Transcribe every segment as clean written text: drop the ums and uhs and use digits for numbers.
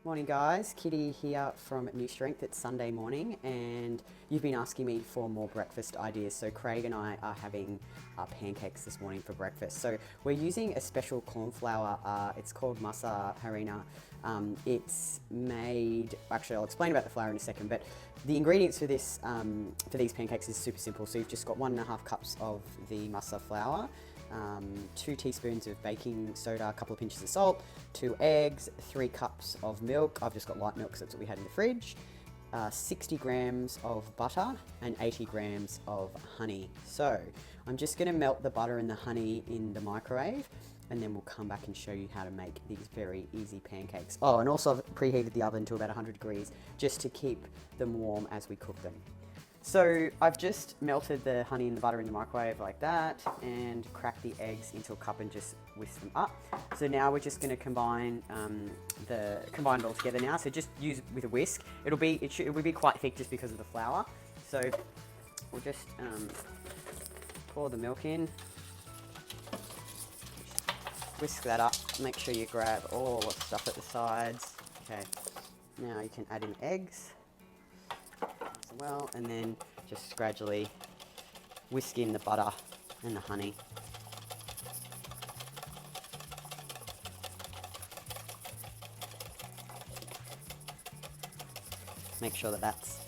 Morning guys, Kitty here from New Strength. It's Sunday morning and you've been asking me for more breakfast ideas. So Craig and I are having pancakes this morning for breakfast. So we're using a special corn flour. It's called Masa Harina. It's made, actually I'll explain about the flour in a second, but the ingredients for this for these pancakes is super simple. So you've just got 1.5 cups of the Masa flour, 2 teaspoons of baking soda, a couple of pinches of salt, 2 eggs, 3 cups of milk. I've just got light milk because that's what we had in the fridge. 60 grams of butter and 80 grams of honey. So I'm just going to melt the butter and the honey in the microwave, and then we'll come back and show you how to make these very easy pancakes. Oh, and also I've preheated the oven to about 100 degrees just to keep them warm as we cook them. So I've just melted the honey and the butter in the microwave like that and cracked the eggs into a cup and just whisk them up. So now we're just going to combine combine it all together now. So just use with a whisk. It will be quite thick just because of the flour. So we'll just pour the milk in, whisk that up. Make sure you grab all the stuff at the sides. Okay, now you can add in eggs as well, and then just gradually whisk in the butter and the honey. Make sure that that's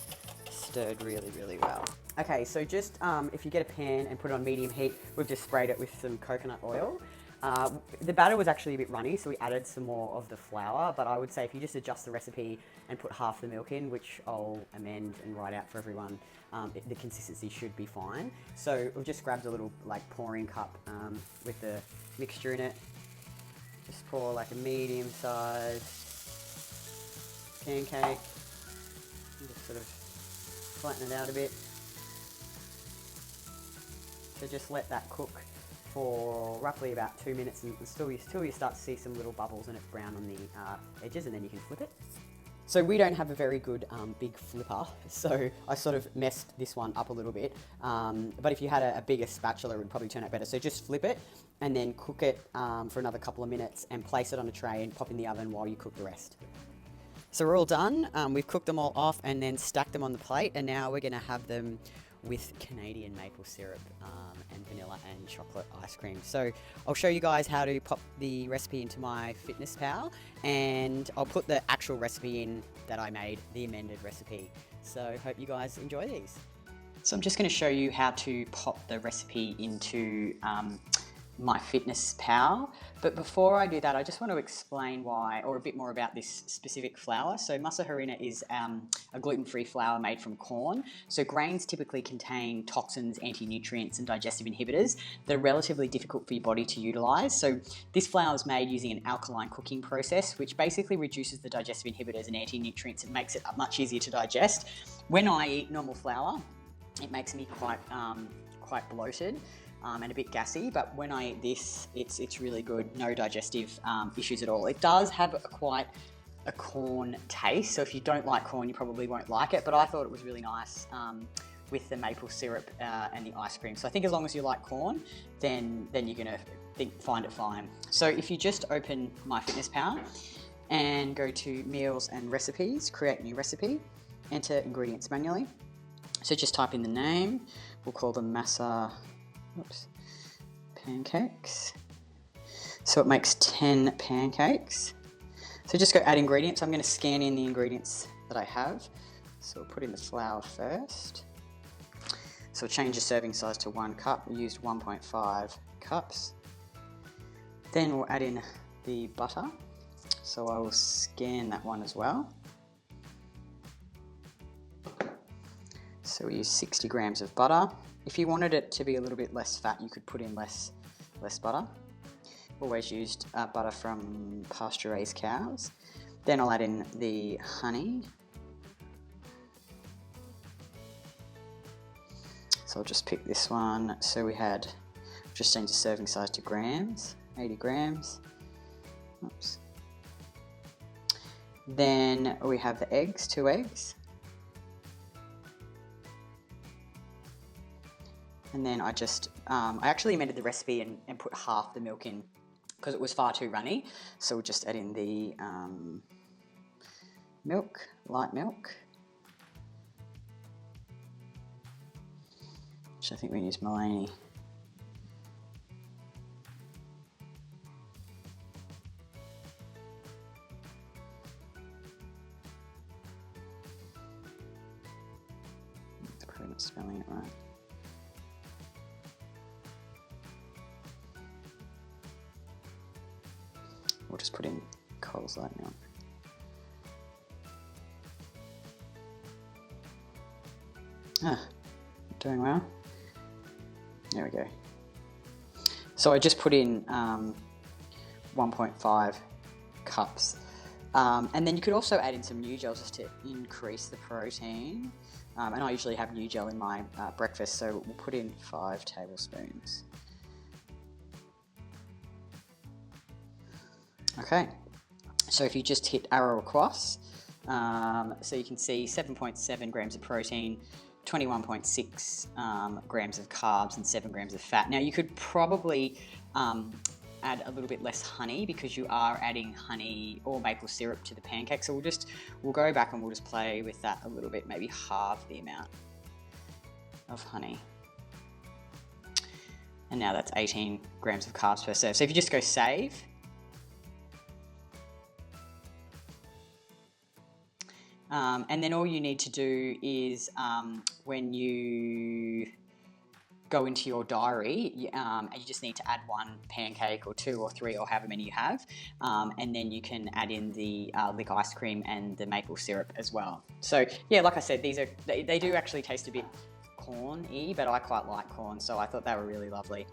stirred really, really well. Okay, so just if you get a pan and put it on medium heat, we've just sprayed it with some coconut oil. The batter was actually a bit runny, so we added some more of the flour, but I would say if you just adjust the recipe and put half the milk in, which I'll amend and write out for everyone, the consistency should be fine. So we've just grabbed a little pouring cup with the mixture in it. Just pour like a medium sized pancake and just sort of flatten it out a bit. So just let that cook for roughly about 2 minutes until you start to see some little bubbles and it's brown on the edges, and then you can flip it. So we don't have a very good big flipper, so I sort of messed this one up a little bit. But if you had a bigger spatula, it would probably turn out better. So just flip it and then cook it for another couple of minutes and place it on a tray and pop in the oven while you cook the rest. So we're all done. We've cooked them all off and then stacked them on the plate, and now we're gonna have them with Canadian maple syrup and vanilla and chocolate ice cream. So I'll show you guys how to pop the recipe into Myfitnesspal, and I'll put the actual recipe in that I made, the amended recipe. So hope you guys enjoy these. So I'm just going to show you how to pop the recipe into Myfitnesspal. But before I do that, I just want to explain why, or a bit more about this specific flour. So Masa Harina is a gluten-free flour made from corn. So grains typically contain toxins, anti-nutrients, and digestive inhibitors that are relatively difficult for your body to utilize. So this flour is made using an alkaline cooking process, which basically reduces the digestive inhibitors and anti-nutrients and makes it much easier to digest. When I eat normal flour, it makes me quite bloated and a bit gassy, but when I eat this, it's really good. No digestive issues at all. It does have quite a corn taste, so if you don't like corn, you probably won't like it, but I thought it was really nice with the maple syrup and the ice cream. So I think as long as you like corn, then you're gonna find it fine. So if you just open Myfitnesspal and go to Meals and Recipes, create new recipe, enter ingredients manually. So just type in the name. We'll call them Masa Pancakes. So it makes 10 pancakes. So just go add ingredients. I'm going to scan in the ingredients that I have. So we'll put in the flour first. So we'll change the serving size to 1 cup. We used 1.5 cups. Then we'll add in the butter. So I will scan that one as well. So we use 60 grams of butter. If you wanted it to be a little bit less fat, you could put in less butter. Always used butter from pasture-raised cows. Then I'll add in the honey. So I'll just pick this one. So we had, just change the serving size to grams, 80 grams. Oops. Then we have the eggs, 2 eggs. And then I actually amended the recipe and put half the milk in because it was far too runny. So we'll just add in the milk, light milk, which I think we use Maloney. I'm probably not spelling it right. We'll just put in Coles light milk. Doing well. There we go. So I just put in 1.5 cups. And then you could also add in some new gel just to increase the protein. And I usually have new gel in my breakfast, so we'll put in 5 tablespoons. Okay, so if you just hit arrow across, so you can see 7.7 grams of protein, 21.6 grams of carbs and 7 grams of fat. Now you could probably add a little bit less honey because you are adding honey or maple syrup to the pancake. So we'll go back and we'll just play with that a little bit, maybe half the amount of honey. And now that's 18 grams of carbs per serve. So if you just go save, and then all you need to do is when you go into your diary, and you just need to add 1 pancake or 2 or 3 or however many you have, and then you can add in the lick ice cream and the maple syrup as well. So yeah, like I said, they do actually taste a bit corn-y, but I quite like corn, so I thought they were really lovely.